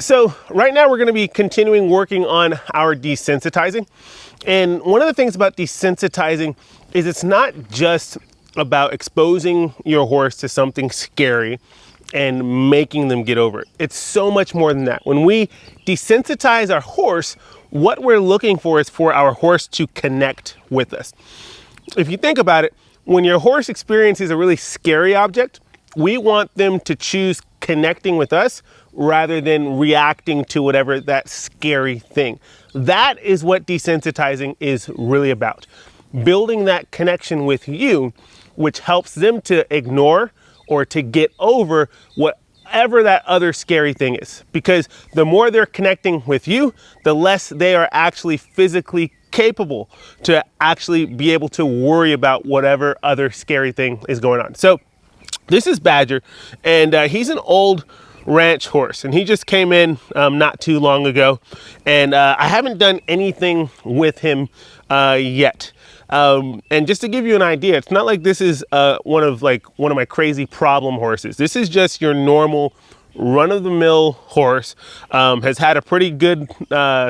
So right now we're going to be continuing working on our desensitizing. And one of the things about desensitizing is it's not just about exposing your horse to something scary and making them get over it. It's so much more than that. When we desensitize our horse, what we're looking for is for our horse to connect with us. If you think about it, when your horse experiences a really scary object, we want them to choose connecting with us rather than reacting to whatever that scary thing. That is what desensitizing is really about. Building that connection with you, which helps them to ignore or to get over whatever that other scary thing is. Because the more they're connecting with you, the less they are actually physically capable to actually be able to worry about whatever other scary thing is going on. So this is Badger, and he's an old ranch horse, and he just came in not too long ago, and I haven't done anything with him yet. And just to give you an idea, it's not like this is one of my crazy problem horses. This is just your normal run-of-the-mill horse. Has had a pretty good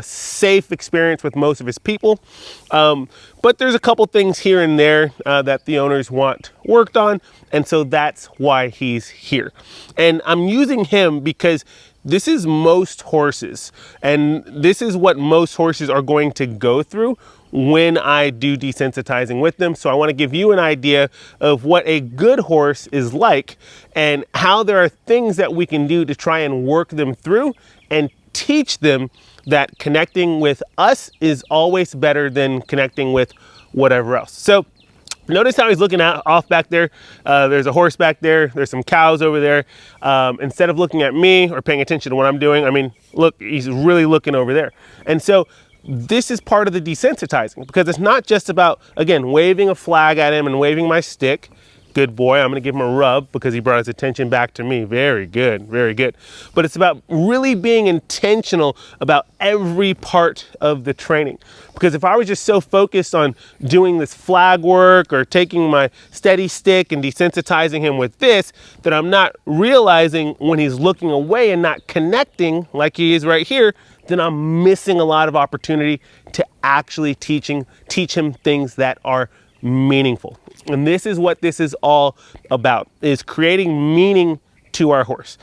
safe experience with most of his people, but there's a couple things here and there that the owners want worked on, and so that's why he's here. And I'm using him because this is most horses, and this is what most horses are going to go through when I do desensitizing with them. So I want to give you an idea of what a good horse is like and how there are things that we can do to try and work them through and teach them that connecting with us is always better than connecting with whatever else. So notice how he's looking off back there. There's a horse back there. There's some cows over there. Instead of looking at me or paying attention to what I'm doing, I mean, look, he's really looking over there. And so this is part of the desensitizing, because it's not just about, again, waving a flag at him and waving my stick. Good boy. I'm going to give him a rub because he brought his attention back to me. Very good. Very good. But it's about really being intentional about every part of the training. Because if I was just so focused on doing this flag work or taking my steady stick and desensitizing him with this, that I'm not realizing when he's looking away and not connecting like he is right here, then I'm missing a lot of opportunity to actually teach him things that are meaningful. And this is what this is all about, is creating meaning to our horse.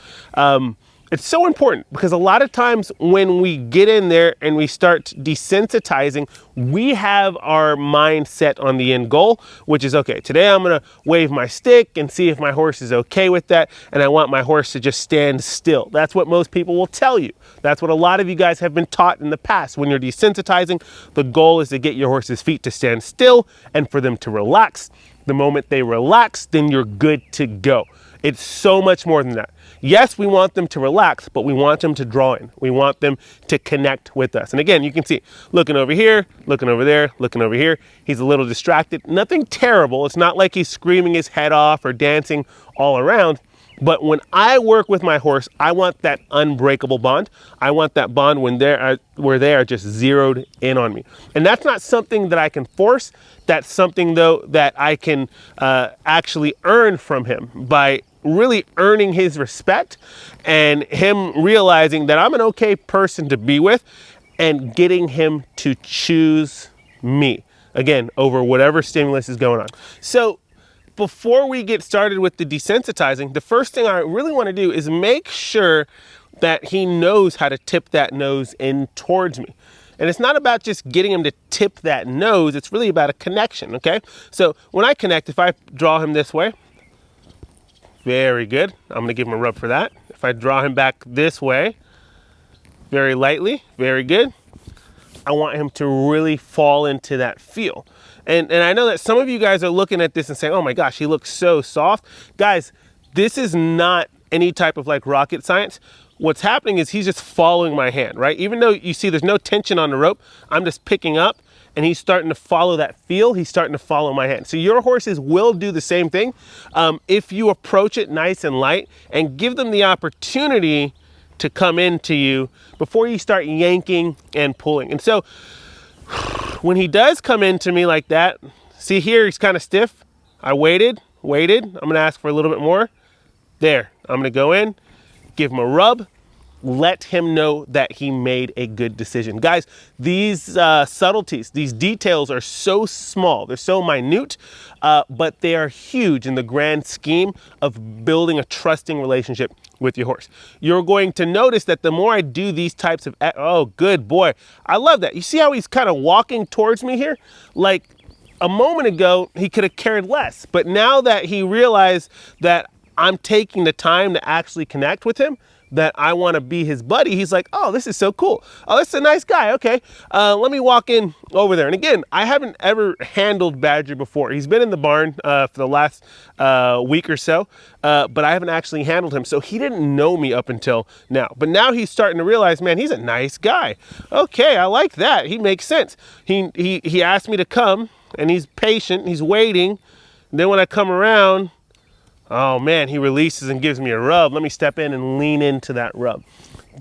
It's so important because a lot of times when we get in there and we start desensitizing, we have our mind set on the end goal, which is, okay, today I'm going to wave my stick and see if my horse is okay with that. And I want my horse to just stand still. That's what most people will tell you. That's what a lot of you guys have been taught in the past. When you're desensitizing, the goal is to get your horse's feet to stand still and for them to relax. The moment they relax, then you're good to go. It's so much more than that. Yes, we want them to relax, but we want them to draw in. We want them to connect with us. And again, you can see, looking over here, looking over there, looking over here. He's a little distracted. Nothing terrible. It's not like he's screaming his head off or dancing all around. But when I work with my horse, I want that unbreakable bond. I want that bond where they are just zeroed in on me. And that's not something that I can force. That's something, though, that I can actually earn from him by really earning his respect and him realizing that I'm an okay person to be with and getting him to choose me, again, over whatever stimulus is going on. So before we get started with the desensitizing, the first thing I really want to do is make sure that he knows how to tip that nose in towards me. And it's not about just getting him to tip that nose. It's really about a connection, okay? So when I connect, if I draw him this way, very good. I'm going to give him a rub for that. If I draw him back this way, very lightly, very good. I want him to really fall into that feel. And I know that some of you guys are looking at this and saying, oh my gosh, he looks so soft. Guys, this is not any type of like rocket science. What's happening is he's just following my hand, right? Even though you see there's no tension on the rope, I'm just picking up and he's starting to follow that feel. He's starting to follow my hand. So your horses will do the same thing if you approach it nice and light and give them the opportunity to come into you before you start yanking and pulling. And so when he does come into me like that, see here, he's kind of stiff. I waited. I'm gonna ask for a little bit more. There, I'm gonna go in, give him a rub, let him know that he made a good decision. Guys, these subtleties, these details are so small, they're so minute, but they are huge in the grand scheme of building a trusting relationship with your horse. You're going to notice that the more I do these types of, oh, good boy. I love that. You see how he's kind of walking towards me here? Like a moment ago, he could have cared less, but now that he realized that I'm taking the time to actually connect with him, that I want to be his buddy, he's like, oh, this is so cool. Oh, this is a nice guy. Okay, let me walk in over there. And again, I haven't ever handled Badger before. He's been in the barn for the last week or so, but I haven't actually handled him. So he didn't know me up until now. But now he's starting to realize, man, he's a nice guy. Okay, I like that. He makes sense. He asked me to come, and he's patient. He's waiting. And then when I come around, oh man, he releases and gives me a rub. Let me step in and lean into that rub.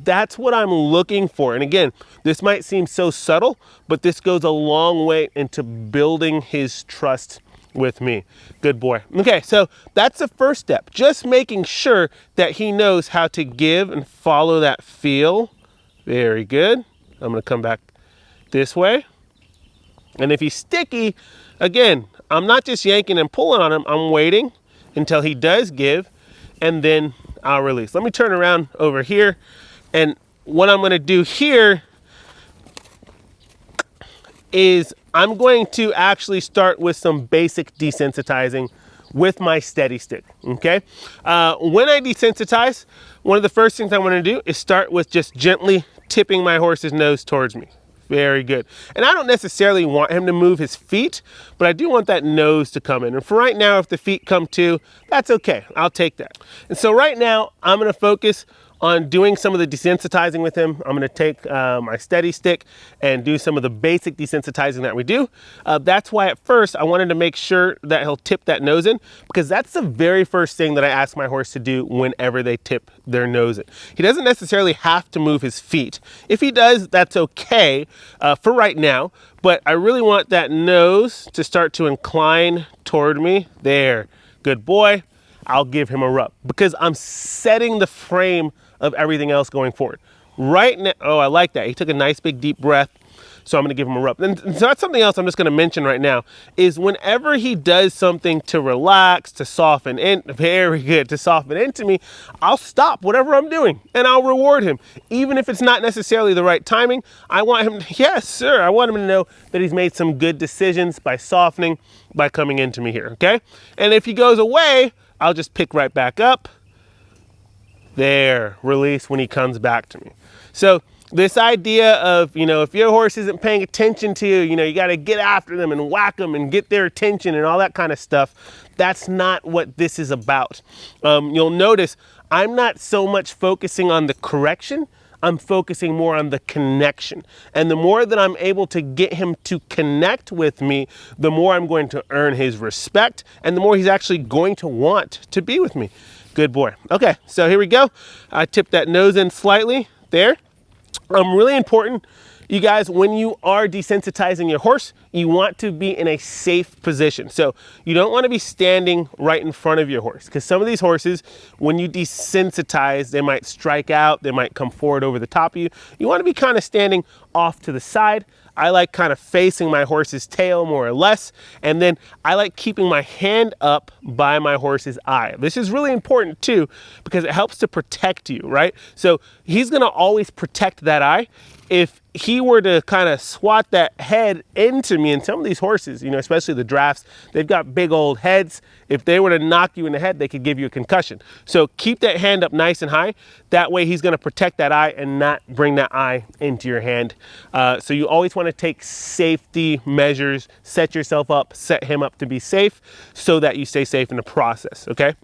That's what I'm looking for. And again, this might seem so subtle, but this goes a long way into building his trust with me. Good boy. Okay, so that's the first step. Just making sure that he knows how to give and follow that feel. Very good. I'm gonna come back this way. And if he's sticky, again, I'm not just yanking and pulling on him, I'm waiting until he does give, and then I'll release. Let me turn around over here, and what I'm gonna do here is I'm going to actually start with some basic desensitizing with my steady stick, okay? When I desensitize, one of the first things I wanna do is start with just gently tipping my horse's nose towards me. Very good. And I don't necessarily want him to move his feet, but I do want that nose to come in. And for right now, if the feet come too, that's okay. I'll take that. And so right now, I'm going to focus on doing some of the desensitizing with him. I'm going to take my steady stick and do some of the basic desensitizing that we do. That's why at first I wanted to make sure that he'll tip that nose in, because that's the very first thing that I ask my horse to do whenever they tip their nose in. He doesn't necessarily have to move his feet. If he does, that's okay for right now, but I really want that nose to start to incline toward me. There, good boy. I'll give him a rub because I'm setting the frame of everything else going forward. Right now, oh, I like that. He took a nice big deep breath, so I'm gonna give him a rub. And so that's something else I'm just gonna mention right now, is whenever he does something to relax, to soften in, very good, to soften into me, I'll stop whatever I'm doing and I'll reward him. Even if it's not necessarily the right timing, I want him, yes, sir, I want him to know that he's made some good decisions by softening, by coming into me here, okay? And if he goes away, I'll just pick right back up. There, release when he comes back to me. So this idea of, if your horse isn't paying attention to you, you got to get after them and whack them and get their attention and all that kind of stuff. That's not what this is about. You'll notice I'm not so much focusing on the correction. I'm focusing more on the connection. And the more that I'm able to get him to connect with me, the more I'm going to earn his respect and the more he's actually going to want to be with me. Good boy. Okay, so here we go. I tipped that nose in slightly there. Really important, you guys, when you are desensitizing your horse, you want to be in a safe position. So you don't want to be standing right in front of your horse, because some of these horses, when you desensitize, they might strike out, they might come forward over the top of you. You want to be kind of standing off to the side. I like kind of facing my horse's tail more or less. And then I like keeping my hand up by my horse's eye. This is really important too, because it helps to protect you, right? So he's gonna always protect that eye. If he were to kind of swat that head into me, and some of these horses, especially the drafts, they've got big old heads. If they were to knock you in the head, they could give you a concussion. So keep that hand up nice and high. That way he's gonna protect that eye and not bring that eye into your hand. So you always wanna take safety measures, set yourself up, set him up to be safe so that you stay safe in the process, okay?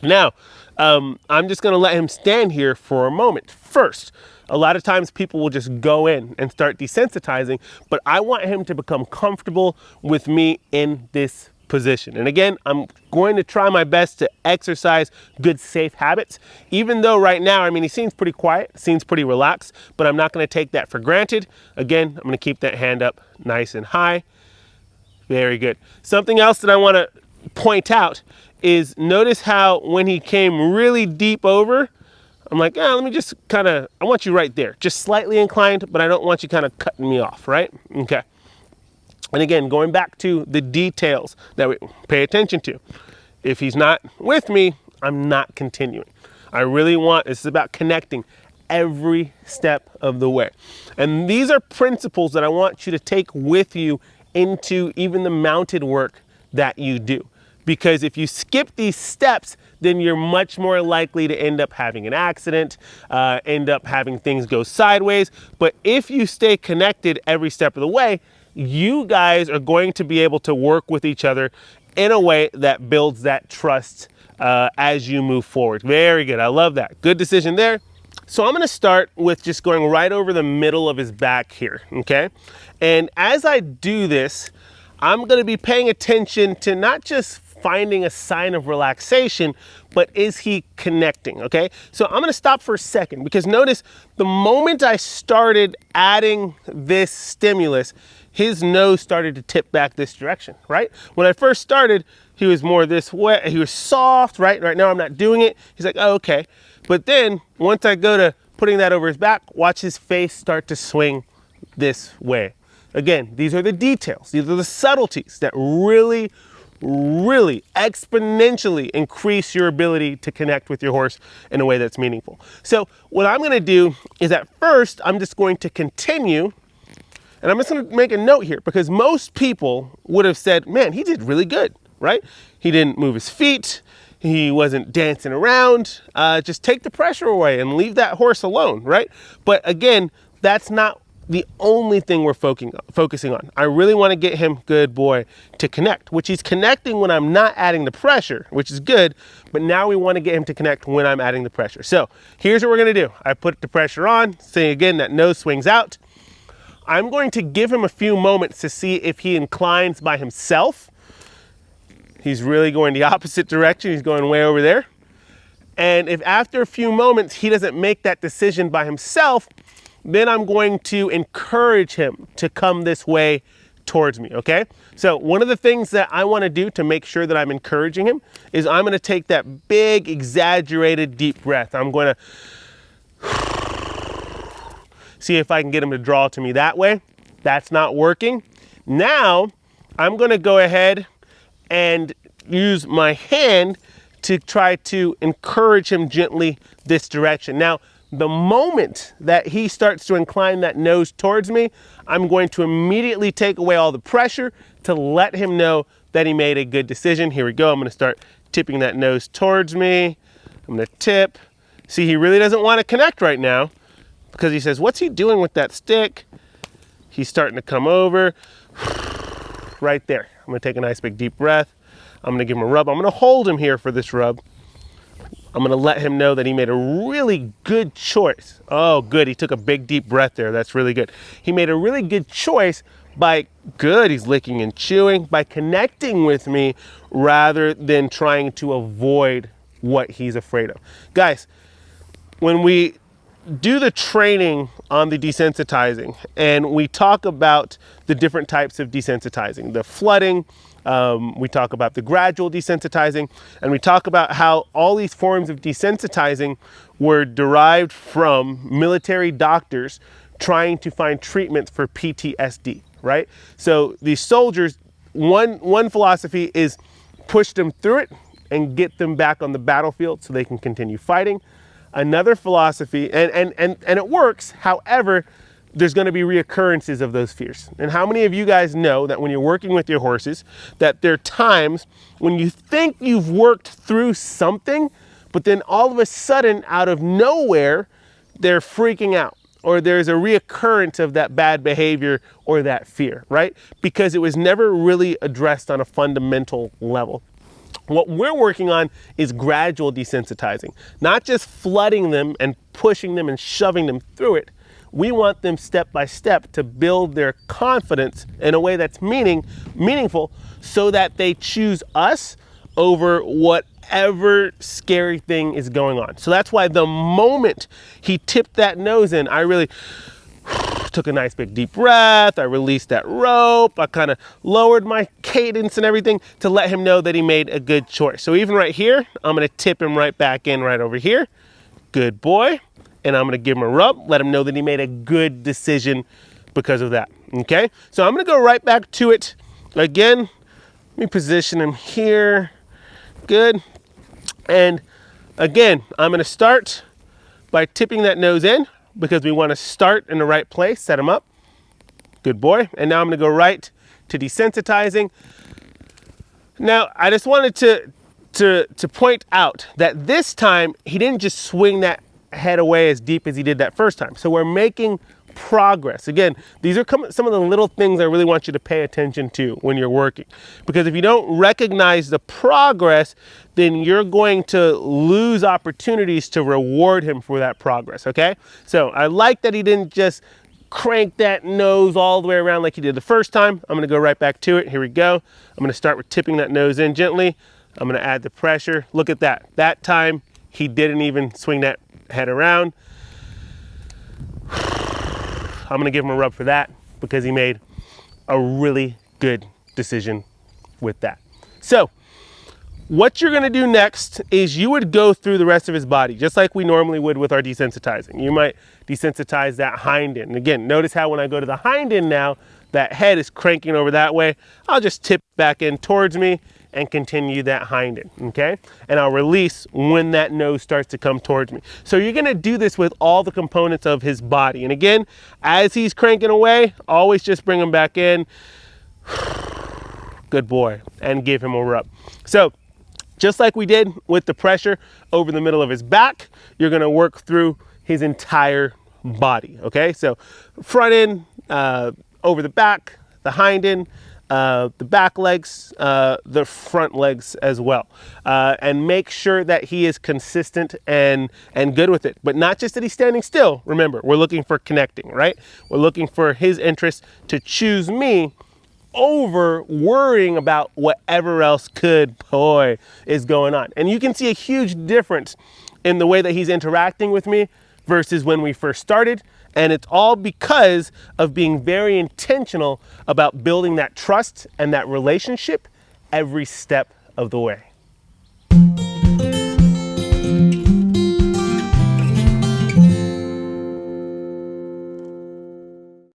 Now, I'm just gonna let him stand here for a moment. First, a lot of times people will just go in and start desensitizing, but I want him to become comfortable with me in this position. And again, I'm going to try my best to exercise good, safe habits, even though right now, he seems pretty quiet, seems pretty relaxed, but I'm not gonna take that for granted. Again, I'm gonna keep that hand up nice and high. Very good. Something else that I wanna point out is notice how when he came really deep over, I'm like, let me just I want you right there, just slightly inclined, but I don't want you kind of cutting me off, right? Okay. And again, going back to the details that we pay attention to. If he's not with me, I'm not continuing. I really want, this is about connecting every step of the way. And these are principles that I want you to take with you into even the mounted work that you do. Because if you skip these steps, then you're much more likely to end up having an accident, end up having things go sideways. But if you stay connected every step of the way, you guys are going to be able to work with each other in a way that builds that trust as you move forward. Very good. I love that. Good decision there. So I'm going to start with just going right over the middle of his back here, okay? And as I do this, I'm going to be paying attention to not just finding a sign of relaxation, but is he connecting, okay? So I'm going to stop for a second, because notice the moment I started adding this stimulus, his nose started to tip back this direction, right? When I first started, he was more this way, he was soft, right? Right now I'm not doing it. He's like, oh, okay. But then once I go to putting that over his back, watch his face start to swing this way. Again, these are the details. These are the subtleties that really, really exponentially increase your ability to connect with your horse in a way that's meaningful. So what I'm going to do is, at first, I'm just going to continue, and I'm just going to make a note here, because most people would have said, man, he did really good, right? He didn't move his feet. He wasn't dancing around. Just take the pressure away and leave that horse alone, right? But again, that's not the only thing we're focusing on. I really want to get him, good boy, to connect, which he's connecting when I'm not adding the pressure, which is good. But now we want to get him to connect when I'm adding the pressure. So here's what we're going to do. I put the pressure on, say again, that nose swings out. I'm going to give him a few moments to see if he inclines by himself. He's really going the opposite direction. He's going way over there. And if after a few moments he doesn't make that decision by himself, then I'm going to encourage him to come this way towards me, okay? So one of the things that I want to do to make sure that I'm encouraging him is I'm going to take that big, exaggerated, deep breath. I'm going to see if I can get him to draw to me that way. That's not working. Now, I'm going to go ahead and use my hand to try to encourage him gently this direction. Now, the moment that he starts to incline that nose towards me, I'm going to immediately take away all the pressure to let him know that he made a good decision. Here we go. I'm going to start tipping that nose towards me. I'm going to tip. See, he really doesn't want to connect right now because he says, what's he doing with that stick? He's starting to come over. Right there. I'm going to take a nice big deep breath. I'm going to give him a rub. I'm going to hold him here for this rub. I'm going to let him know that he made a really good choice. Oh, good. He took a big deep breath there. That's really good. He made a really good choice by, good, he's licking and chewing, by connecting with me rather than trying to avoid what he's afraid of. Guys, when we do the training on the desensitizing and we talk about the different types of desensitizing, the flooding, we talk about the gradual desensitizing, and we talk about how all these forms of desensitizing were derived from military doctors trying to find treatments for PTSD, right? So these soldiers, one philosophy is push them through it and get them back on the battlefield so they can continue fighting. Another philosophy, and it works, however, there's going to be reoccurrences of those fears. And how many of you guys know that when you're working with your horses, that there are times when you think you've worked through something, but then all of a sudden, out of nowhere, they're freaking out, or there's a reoccurrence of that bad behavior or that fear, right? Because it was never really addressed on a fundamental level. What we're working on is gradual desensitizing, not just flooding them and pushing them and shoving them through it. We want them step by step to build their confidence in a way that's meaningful so that they choose us over whatever scary thing is going on. So that's why the moment he tipped that nose in, I really took a nice big deep breath. I released that rope. I kind of lowered my cadence and everything to let him know that he made a good choice. So even right here, I'm going to tip him right back in right over here. Good boy. And I'm gonna give him a rub, let him know that he made a good decision because of that, okay? So I'm gonna go right back to it again. Let me position him here, good. And again, I'm gonna start by tipping that nose in because we wanna start in the right place, set him up. Good boy. And now I'm gonna go right to desensitizing. Now, I just wanted to point out that this time, he didn't just swing that head away as deep as he did that first time. So we're making progress. Again, these are some of the little things I really want you to pay attention to when you're working. Because if you don't recognize the progress, then you're going to lose opportunities to reward him for that progress, okay? So I like that he didn't just crank that nose all the way around like he did the first time. I'm gonna go right back to it. Here we go. I'm gonna start with tipping that nose in gently. I'm gonna add the pressure. Look at that. That time, he didn't even swing that head around. I'm gonna give him a rub for that because he made a really good decision with that. So, what you're gonna do next is you would go through the rest of his body, just like we normally would with our desensitizing. You might desensitize that hind end. And again, notice how when I go to the hind end now, that head is cranking over that way. I'll just tip back in towards me and continue that hind end, okay? And I'll release when that nose starts to come towards me. So you're gonna do this with all the components of his body. And again, as he's cranking away, always just bring him back in. Good boy, and give him a rub. So, just like we did with the pressure over the middle of his back, you're gonna work through his entire body, okay? So, front end, over the back, the hind end, the back legs, the front legs as well. And make sure that he is consistent and good with it. But not just that he's standing still. Remember, we're looking for connecting, right? We're looking for his interest to choose me over worrying about whatever else is going on. And you can see a huge difference in the way that he's interacting with me versus when we first started. And it's all because of being very intentional about building that trust and that relationship every step of the way.